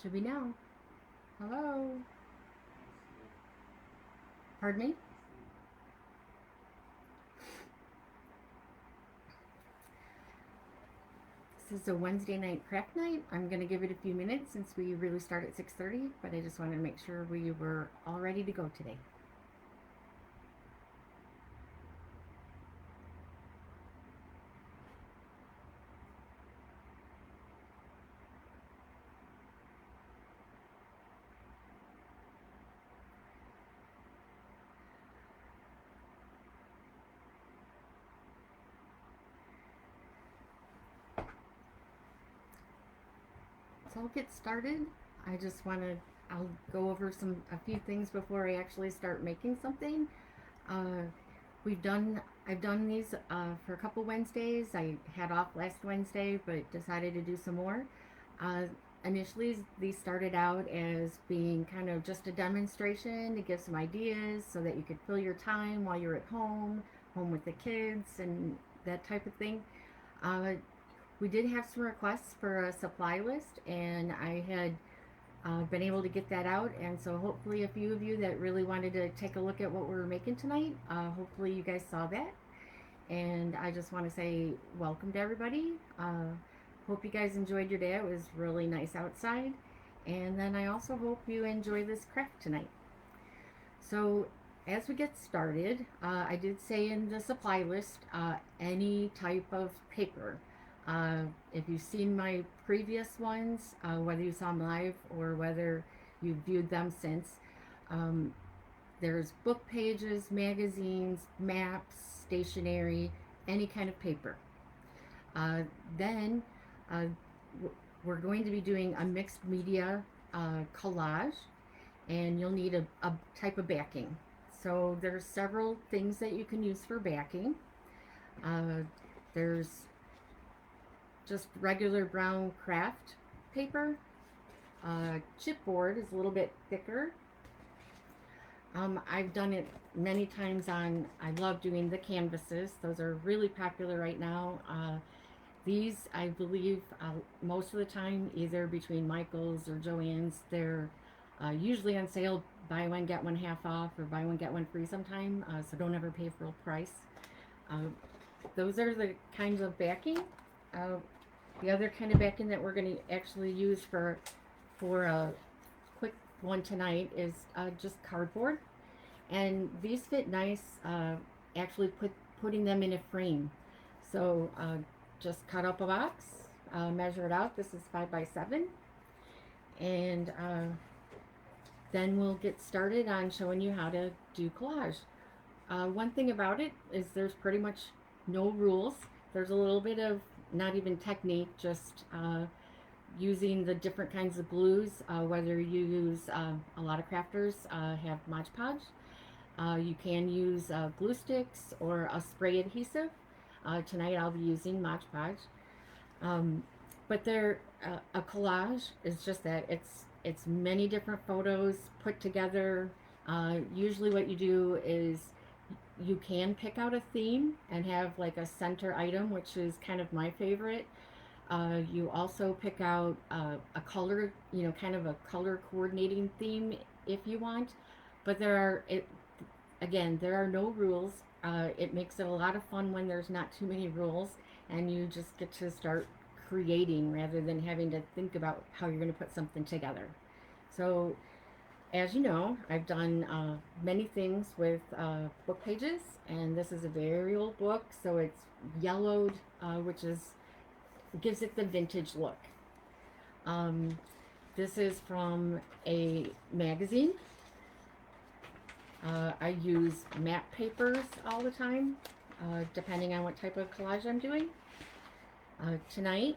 Should be now. Hello. Pardon me? This is a Wednesday night craft night. I'm going to give it a few minutes since we really start at 6:30, but I just wanted to make sure we were all ready to go today. So I'll get started. I'll go over a few things before I actually start making something. Uh, I've done these for a couple Wednesdays. I had off last Wednesday, but decided to do some more. Uh, Initially, these started out as being kind of just a demonstration to give some ideas so that you could fill your time while you're at home with the kids, and that type of thing. Uh, we did have some requests for a supply list, and I had been able to get that out. And so, hopefully, a few of you that really wanted to take a look at what we were making tonight, hopefully, you guys saw that. And I just want to say welcome to everybody. Hope you guys enjoyed your day. It was really nice outside. And then I also hope you enjoy this craft tonight. So, as we get started, I did say in the supply list any type of paper. If you've seen my previous ones, whether you saw them live or whether you've viewed them since, um, there's book pages, magazines, maps, stationery, any kind of paper. Uh, then uh, we're going to be doing a mixed media collage, and you'll need a type of backing. So there's several things that you can use for backing. There's just regular brown craft paper. Chipboard is a little bit thicker. I've done it many times I love doing the canvases. Those are really popular right now. These, I believe, most of the time, either between Michael's or Joann's, they're usually on sale, buy one, get one half off, or buy one, get one free sometime, so don't ever pay full price. Uh, those are the kinds of backing. Uh, the other kind of backing that we're going to actually use for a quick one tonight is just cardboard. And these fit nice, actually putting them in a frame. So just cut up a box, measure it out. This is 5 by 7. And then we'll get started on showing you how to do collage. One thing about it is there's pretty much no rules. There's a little bit of not even technique, just using the different kinds of glues, whether you use a lot of crafters have Mod Podge. You can use glue sticks or a spray adhesive. Tonight I'll be using Mod Podge. But a collage is just that. It's many different photos put together. Usually what you do is you can pick out a theme and have like a center item, which is kind of my favorite. You also pick out a color, kind of a color coordinating theme if you want. But there are no rules. It makes it a lot of fun when there's not too many rules, and you just get to start creating rather than having to think about how you're going to put something together. So, as you know, I've done many things with book pages, and this is a very old book, so it's yellowed, which gives it the vintage look. This is from a magazine. I use matte papers all the time, depending on what type of collage I'm doing. Tonight,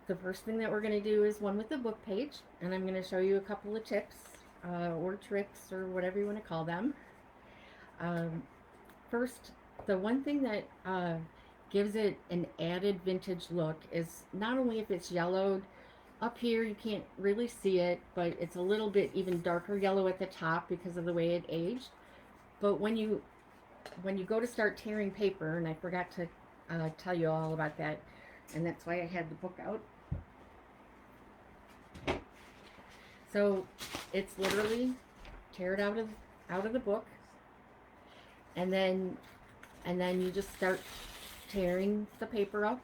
the first thing that we're going to do is one with the book page, and I'm going to show you a couple of tips or tricks or whatever you want to call them. First, the one thing that gives it an added vintage look is not only if it's yellowed. Up here you can't really see it, but it's a little bit even darker yellow at the top because of the way it aged. But when you go to start tearing paper, and I forgot to tell you all about that, and that's why I had the book out. So it's literally tear it out of the book, and then you just start tearing the paper up.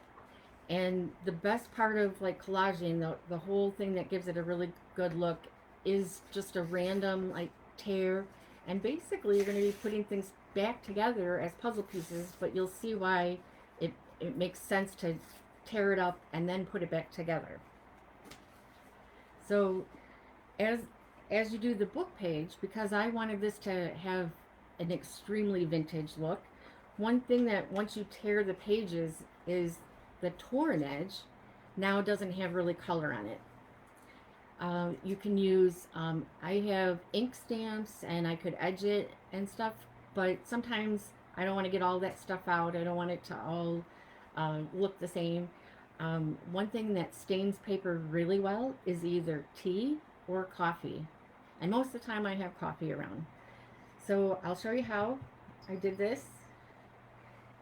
And the best part of like collaging, the whole thing that gives it a really good look, is just a random like tear. And basically you're going to be putting things back together as puzzle pieces, but you'll see why it makes sense to tear it up and then put it back together. So as you do the book page, because I wanted this to have an extremely vintage look, one thing that once you tear the pages is the torn edge now doesn't have really color on it. You can use, I have ink stamps and I could edge it and stuff, but sometimes I don't want to get all that stuff out. I don't want it to all look the same. One thing that stains paper really well is either tea or coffee. And most of the time I have coffee around. So I'll show you how I did this.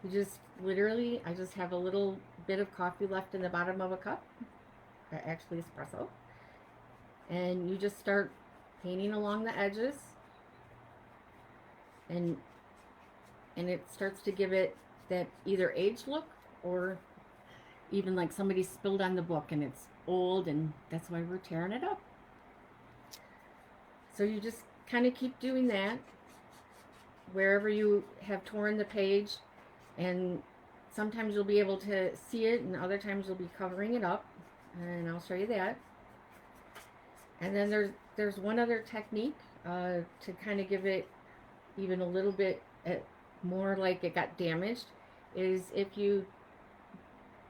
You just literally, I just have a little bit of coffee left in the bottom of a cup, actually espresso, and you just start painting along the edges, and it starts to give it that either age look or even like somebody spilled on the book and it's old, and that's why we're tearing it up. So you just kind of keep doing that wherever you have torn the page, and sometimes you'll be able to see it and other times you'll be covering it up, and I'll show you that. And then there's one other technique to kind of give it even a little bit more like it got damaged, is if you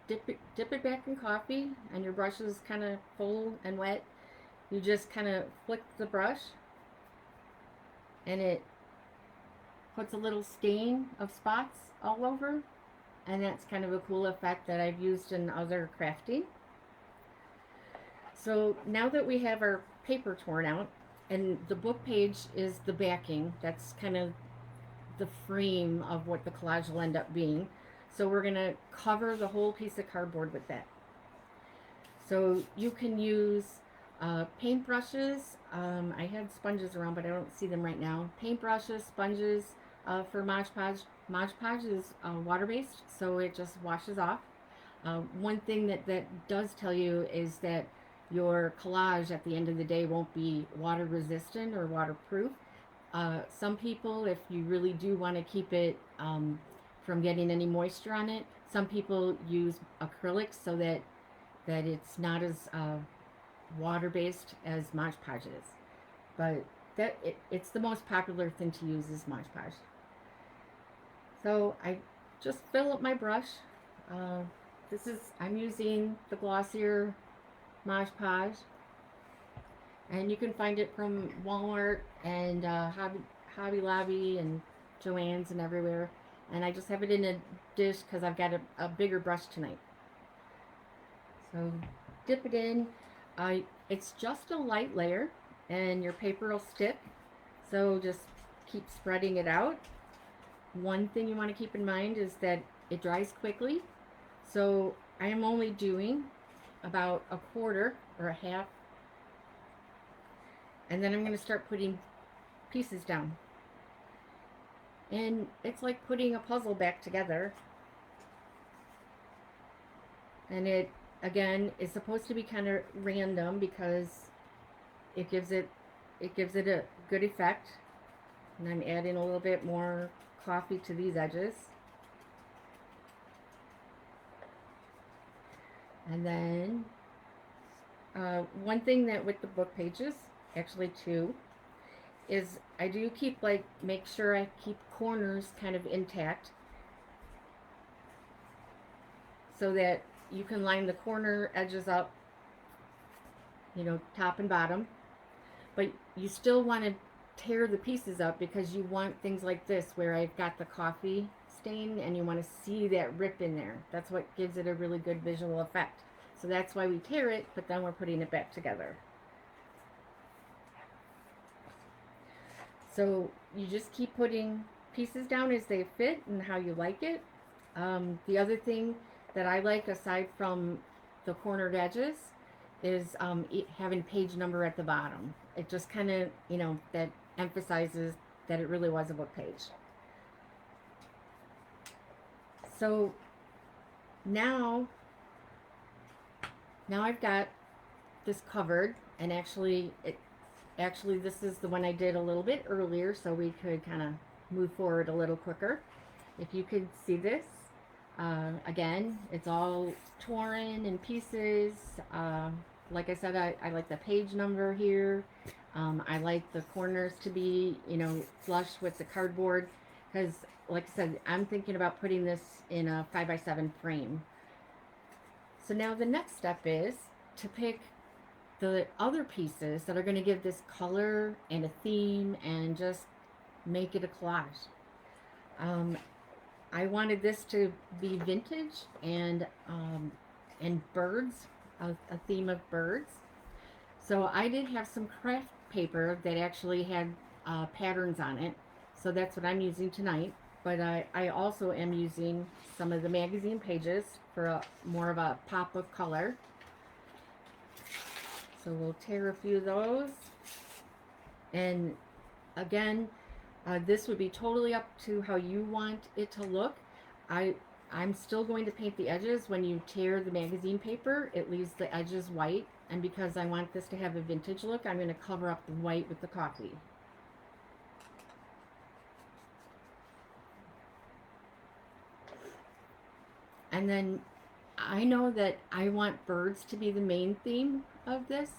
dip it back in coffee and your brush is kind of full and wet, you just kind of flick the brush and it puts a little stain of spots all over, and that's kind of a cool effect that I've used in other crafting. So now that we have our paper torn out, and the book page is the backing, that's kind of the frame of what the collage will end up being. So we're going to cover the whole piece of cardboard with that. So you can use paint brushes. I had sponges around, but I don't see them right now. Paint brushes, sponges. For Mod Podge, Mod Podge is water-based, so it just washes off. One thing that does tell you is that your collage at the end of the day won't be water resistant or waterproof. Some people, if you really do want to keep it from getting any moisture on it, some people use acrylics so that it's not as water-based as Mod Podge is. But it's the most popular thing to use is Mod Podge. So I just fill up my brush. I'm using the glossier Mod Podge, and you can find it from Walmart and Hobby Lobby and Joann's and everywhere. And I just have it in a dish because I've got a bigger brush tonight. So dip it in. It's just a light layer, and your paper will stick. So just keep spreading it out. One thing you want to keep in mind is that it dries quickly. So I am only doing about a quarter or a half, and then I'm going to start putting pieces down. And it's like putting a puzzle back together. And it, again, is supposed to be kind of random because it gives it a good effect. And I'm adding a little bit more coffee to these edges. And then one thing that with the book pages, actually two, is I do keep make sure I keep corners kind of intact so that you can line the corner edges up, you know, top and bottom, but you still want to tear the pieces up because you want things like this where I've got the coffee stain and you want to see that rip in there. That's what gives it a really good visual effect. So that's why we tear it, but then we're putting it back together. So you just keep putting pieces down as they fit and how you like it. The other thing that I like aside from the cornered edges is having page number at the bottom. It just kind of, you know, that emphasizes that it really was a book page. So now I've got this covered, and actually this is the one I did a little bit earlier, so we could kind of move forward a little quicker. If you could see this, again, it's all torn in pieces. Like I said, I like the page number here. I like the corners to be, you know, flush with the cardboard, because like I said, I'm thinking about putting this in a 5x7 frame. So now the next step is to pick the other pieces that are going to give this color and a theme and just make it a collage. I wanted this to be vintage and birds, a theme of birds. So I did have some craft paper that actually had patterns on it. So that's what I'm using tonight. But I also am using some of the magazine pages for more of a pop of color. So we'll tear a few of those. And again, this would be totally up to how you want it to look. I'm still going to paint the edges. When you tear the magazine paper, it leaves the edges white. And because I want this to have a vintage look, I'm going to cover up the white with the coffee. And then I know that I want birds to be the main theme of this.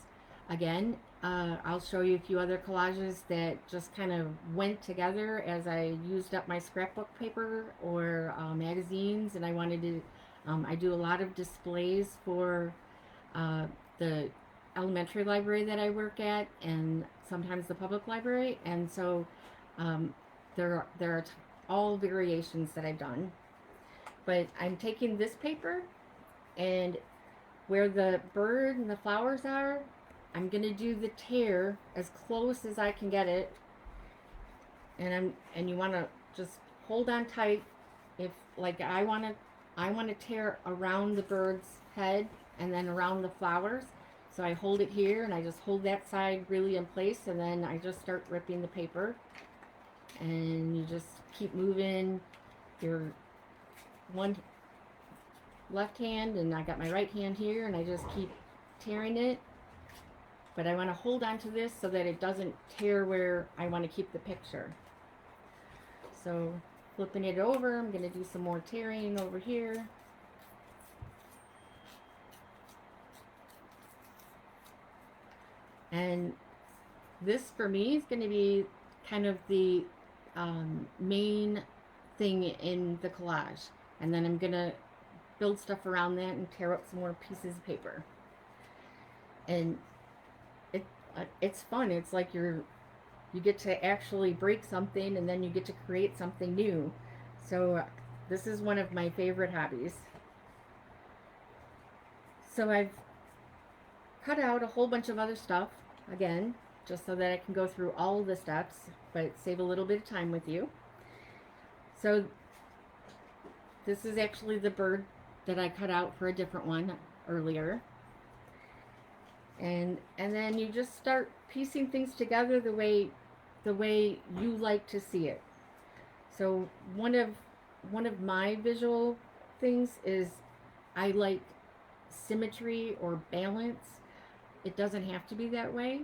Again, I'll show you a few other collages that just kind of went together as I used up my scrapbook paper or magazines, and I wanted to, I do a lot of displays for the elementary library that I work at, and sometimes the public library, and so there are all variations that I've done. But I'm taking this paper, and where the bird and the flowers are, I'm going to do the tear as close as I can get it. And you want to just hold on tight. If like I want to tear around the bird's head and then around the flowers. So I hold it here, and I just hold that side really in place, and then I just start ripping the paper. And you just keep moving your one left hand, and I got my right hand here, and I just keep tearing it. But I want to hold on to this so that it doesn't tear where I want to keep the picture. So flipping it over, I'm going to do some more tearing over here. And this for me is going to be kind of the main thing in the collage. And then I'm going to build stuff around that and tear up some more pieces of paper. And it's fun. It's like you get to actually break something, and then you get to create something new. So this is one of my favorite hobbies. So I've cut out a whole bunch of other stuff, again, just so that I can go through all the steps, but save a little bit of time with you. So this is actually the bird that I cut out for a different one earlier. And then you just start piecing things together the way you like to see it. So one of my visual things is I like symmetry or balance. It doesn't have to be that way.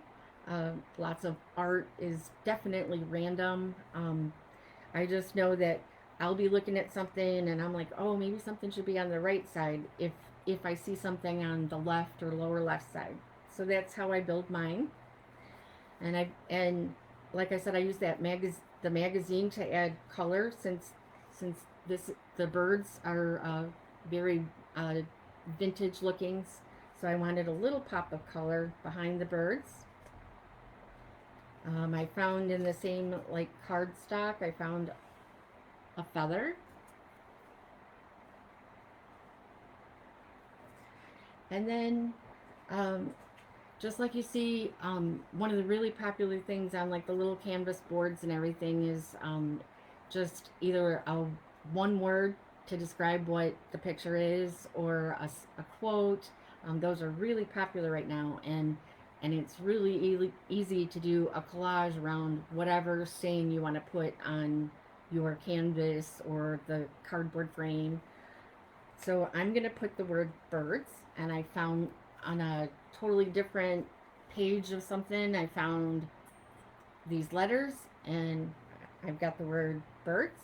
Lots of art is definitely random. I just know that I'll be looking at something and I'm like, oh, maybe something should be on the right side if I see something on the left or lower left side. So that's how I build mine. And like I said, I use that the magazine to add color, since the birds are very vintage looking. So I wanted a little pop of color behind the birds. I found in the same like cardstock, I found a feather. And then just like you see, one of the really popular things on like the little canvas boards and everything is just either one word to describe what the picture is, or a quote. Those are really popular right now, and it's really easy to do a collage around whatever stain you want to put on your canvas or the cardboard frame. So I'm going to put the word birds, and I found on a totally different page of something, I found these letters, and I've got the word birds.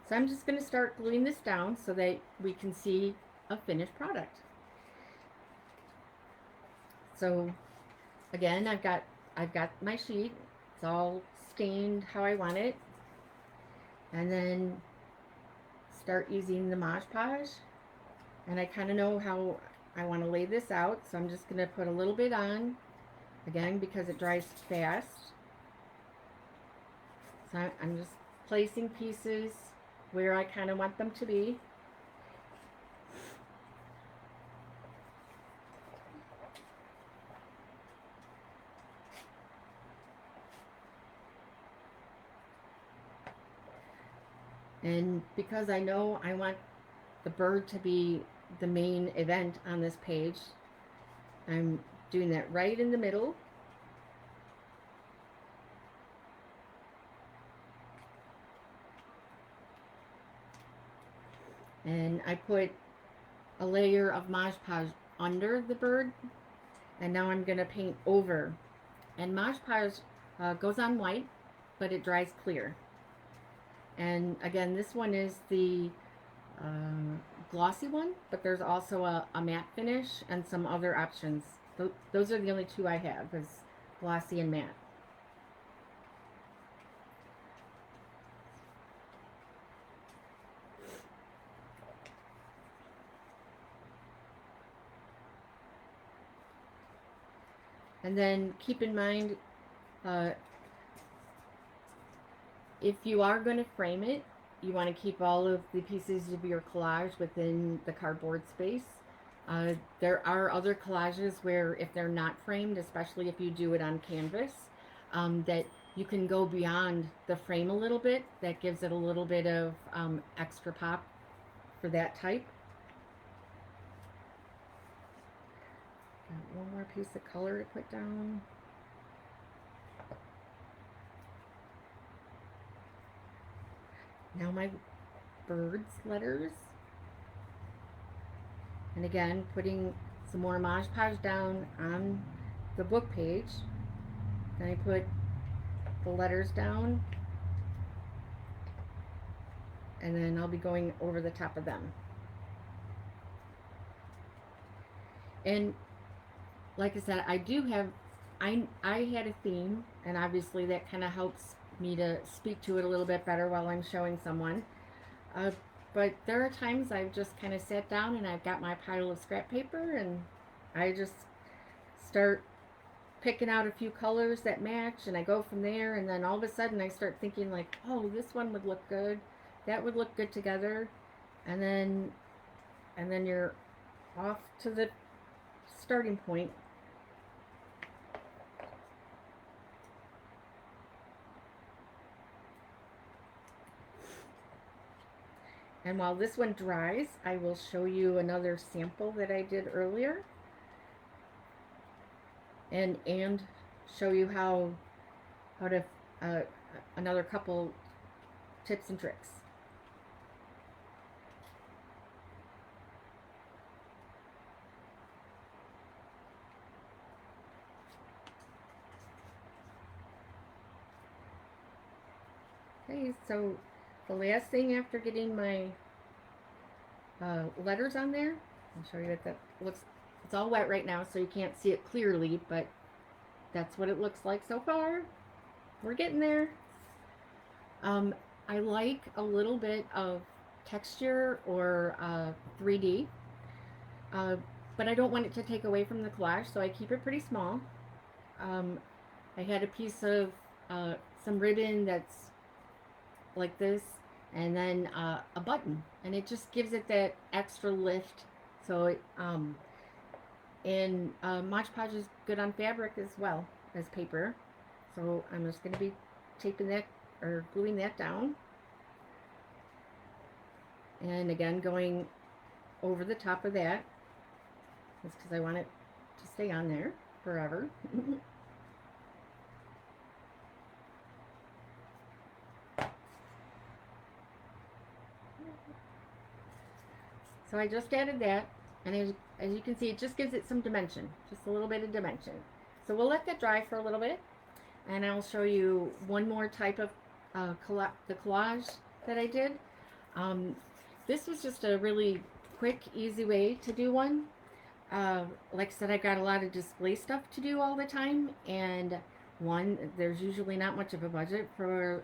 So I'm just going to start gluing this down so that we can see a finished product. So again, I've got my sheet. It's all stained how I want it. And then start using the Mod Podge. And I kind of know how I want to lay this out, so I'm just going to put a little bit on, again, because it dries fast. So I'm just placing pieces where I kind of want them to be. And because I know I want the bird to be the main event on this page, I'm doing that right in the middle. And I put a layer of Mod Podge under the bird, and now I'm going to paint over. And Mod Podge goes on white, but it dries clear. And again, this one is the glossy one, but there's also a matte finish and some other options. Those are the only two I have, is glossy and matte. And then keep in mind, if you are going to frame it, you want to keep all of the pieces of your collage within the cardboard space. There are other collages where if they're not framed, especially if you do it on canvas, that you can go beyond the frame a little bit. That gives it a little bit of extra pop for that type. Got one more piece of color to put down. Now my birds letters. And again, putting some more Mod Podge down on the book page. Then I put the letters down. And then I'll be going over the top of them. And like I said, I had a theme, and obviously that kind of helps me to speak to it a little bit better while I'm showing someone. But there are times I've just kind of sat down and I've got my pile of scrap paper and I just start picking out a few colors that match, and I go from there, and then all of a sudden I start thinking like, oh, this one would look good, that would look good together, and then you're off to the starting point. And while this one dries, I will show you another sample that I did earlier, and show you how to another couple tips and tricks. Okay, so the last thing after getting my letters on there, I'll show you what that looks. It's all wet right now, so you can't see it clearly, but that's what it looks like so far. We're getting there. I like a little bit of texture or 3D, but I don't want it to take away from the collage, so I keep it pretty small. I had a piece of some ribbon that's like this, and then a button, and it just gives it that extra lift. So it and Mod Podge is good on fabric as well as paper, so I'm just going to be taping that or gluing that down, and again going over the top of that That's because I want it to stay on there forever. So I just added that, and as you can see, it just gives it some dimension, just a little bit of dimension. So we'll let that dry for a little bit, and I'll show you one more type of the collage that I did. This was just a really quick, easy way to do one. Like I said, I've got a lot of display stuff to do all the time, and there's usually not much of a budget for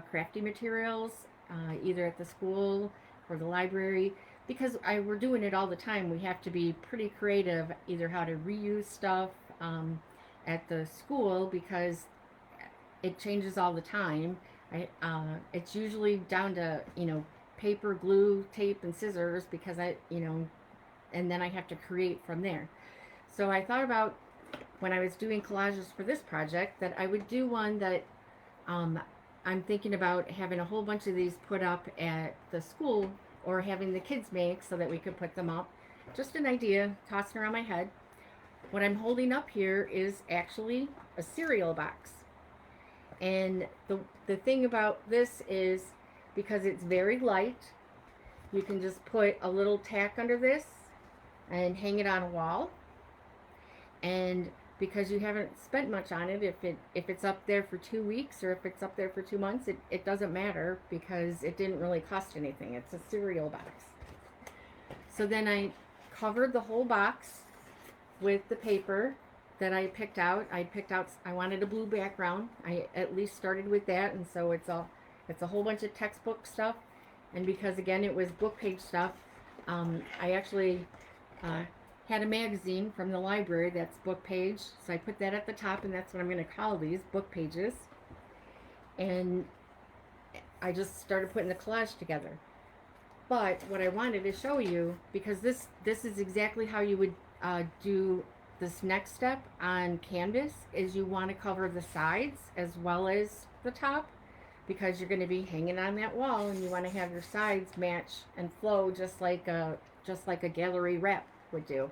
crafty materials, either at the school or the library, because we're doing it all the time. We have to be pretty creative, either how to reuse stuff at the school, because it changes all the time. It's usually down to, paper, glue, tape, and scissors, because and then I have to create from there. So I thought about, when I was doing collages for this project, that I would do one that I'm thinking about having a whole bunch of these put up at the school, or having the kids make so that we could put them up. Just an idea tossing around my head. What I'm holding up here is actually a cereal box. And the thing about this is, because it's very light, you can just put a little tack under this and hang it on a wall. And because you haven't spent much on it, if it's up there for 2 weeks or if it's up there for 2 months, it doesn't matter, because it didn't really cost anything. It's a cereal box. So then I covered the whole box with the paper that I picked out. I wanted a blue background. I at least started with that, and so it's a whole bunch of textbook stuff. And because again it was book page stuff, I actually had a magazine from the library that's book page, so I put that at the top, and that's what I'm going to call these, book pages. And I just started putting the collage together. But what I wanted to show you, because this is exactly how you would do this next step on canvas, is you want to cover the sides as well as the top, because you're going to be hanging on that wall, and you want to have your sides match and flow just like a gallery wrap would do.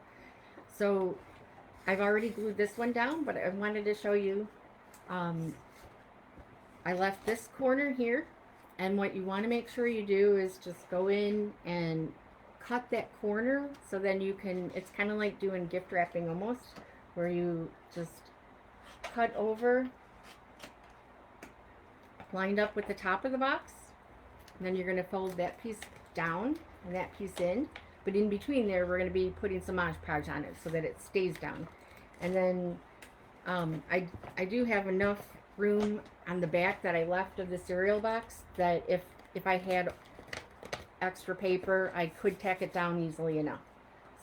So I've already glued this one down, but I wanted to show you. I left this corner here, and what you want to make sure you do is just go in and cut that corner, so then you can, it's kind of like doing gift wrapping almost, where you just cut over, lined up with the top of the box, and then you're going to fold that piece down and that piece in. But in between there, we're going to be putting some Mod Podge on it so that it stays down. And then I do have enough room on the back that I left of the cereal box that if I had extra paper, I could tack it down easily enough.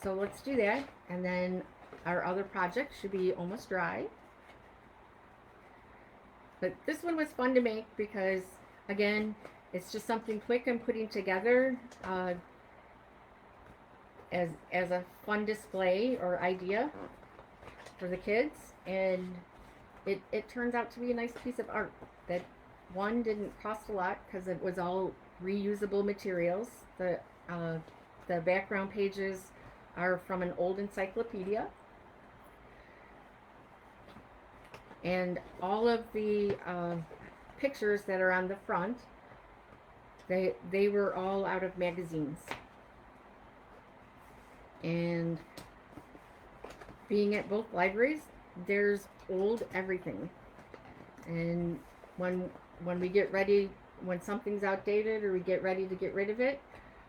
So let's do that, and then our other project should be almost dry. But this one was fun to make because, again, it's just something quick I'm putting together as a fun display or idea for the kids, and it turns out to be a nice piece of art that, one, didn't cost a lot because it was all reusable materials. The background pages are from an old encyclopedia, and all of the pictures that are on the front, they were all out of magazines. And being at both libraries, there's old everything. And when we get ready, when something's outdated or we get ready to get rid of it,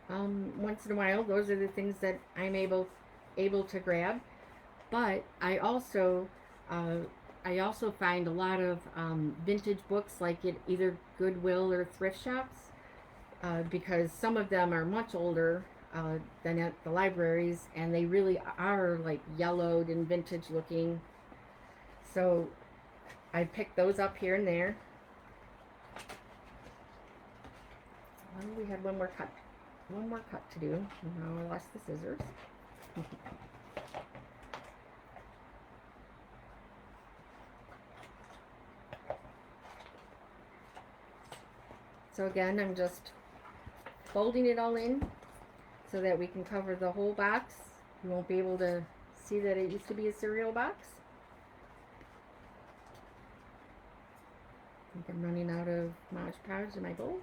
once in a while, those are the things that I'm able to grab. But I also find a lot of vintage books, like at either Goodwill or thrift shops, because some of them are much older than at the libraries, and they really are like yellowed and vintage looking. So I picked those up here and there. Well, we had one more cut to do. Now I lost the scissors. So again, I'm just folding it all in so that we can cover the whole box. You won't be able to see that it used to be a cereal box. I think I'm running out of Mod Podge in my bowl.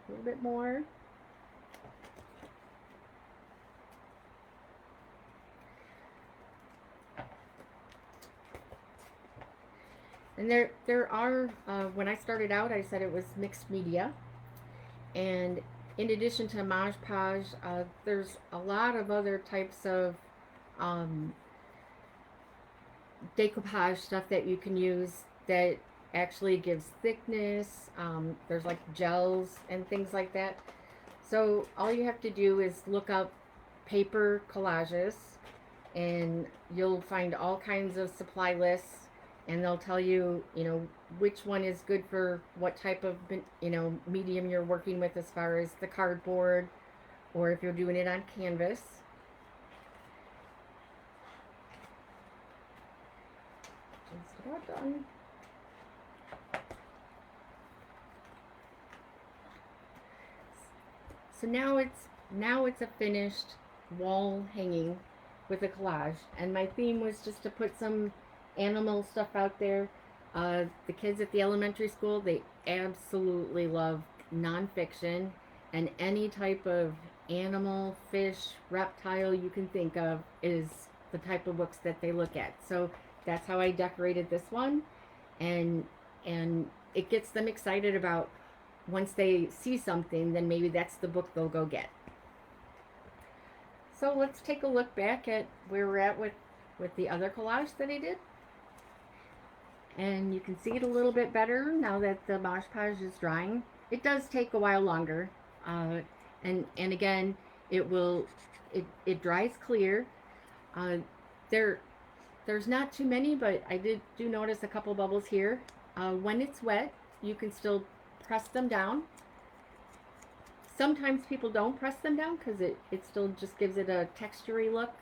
A little bit more. And there are, when I started out, I said it was mixed media. And in addition to Mod Podge, there's a lot of other types of decoupage stuff that you can use that actually gives thickness. There's like gels and things like that. So all you have to do is look up paper collages, and you'll find all kinds of supply lists, and they'll tell you, you know, which one is good for what type of, you know, medium you're working with as far as the cardboard, or if you're doing it on canvas. Just about done. So now it's a finished wall hanging with a collage, and my theme was just to put some animal stuff out there. The kids at the elementary school, they absolutely love nonfiction, and any type of animal, fish, reptile you can think of is the type of books that they look at. So that's how I decorated this one, and it gets them excited about, once they see something, then maybe that's the book they'll go get. So let's take a look back at where we're at with the other collage that I did. And you can see it a little bit better now that the Mod Podge is drying. It does take a while longer. And again, it dries clear. There's not too many, but I do notice a couple bubbles here. When it's wet, you can still press them down. Sometimes people don't press them down because it still just gives it a textury look.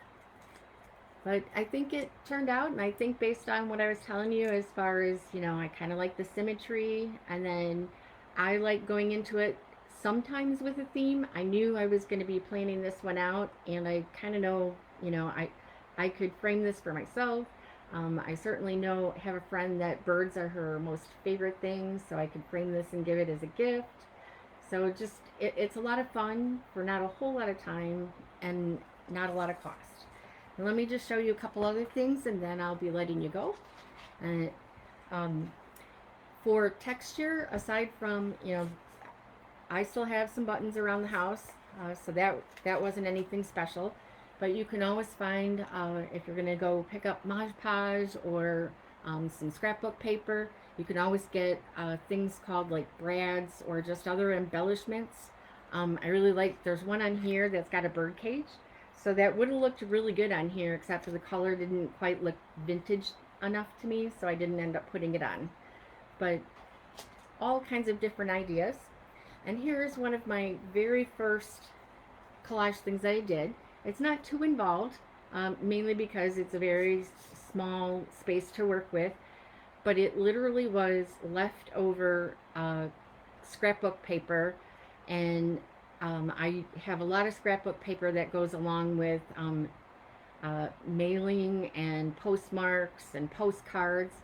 But I think it turned out, and I think based on what I was telling you as far as, you know, I kind of like the symmetry, and then I like going into it sometimes with a theme. I knew I was going to be planning this one out, and I kind of know, you know, I could frame this for myself. I certainly have a friend that birds are her most favorite thing, so I could frame this and give it as a gift. So just, it's a lot of fun for not a whole lot of time and not a lot of cost. Now let me just show you a couple other things, and then I'll be letting you go. For texture, aside from, you know, I still have some buttons around the house, so that wasn't anything special. But you can always find, if you're going to go pick up Mod Podge or some scrapbook paper, you can always get things called like brads or just other embellishments. I really like, there's one on here that's got a bird cage. So that would have looked really good on here, except for the color didn't quite look vintage enough to me, so I didn't end up putting it on. But all kinds of different ideas. And here's one of my very first collage things that I did. It's not too involved, mainly because it's a very small space to work with, but it literally was leftover scrapbook paper, and I have a lot of scrapbook paper that goes along with mailing and postmarks and postcards.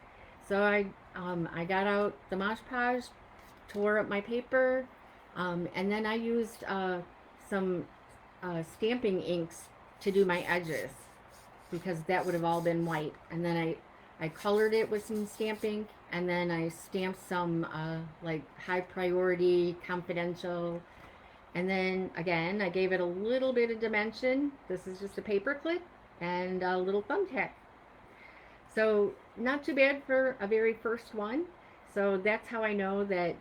So I got out the Mod Podge, tore up my paper, and then I used some stamping inks to do my edges, because that would have all been white. And then I colored it with some stamp ink, and then I stamped some like high priority, confidential, and then again I gave it a little bit of dimension. This is just a paper clip and a little thumbtack. So not too bad for a very first one. So that's how I know that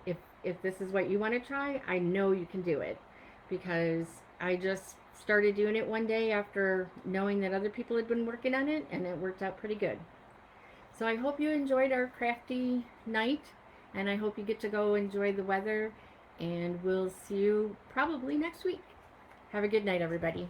if this is what you want to try, I know you can do it, because I just started doing it one day after knowing that other people had been working on it, and it worked out pretty good. So I hope you enjoyed our crafty night, and I hope you get to go enjoy the weather, and we'll see you probably next week. Have a good night, everybody.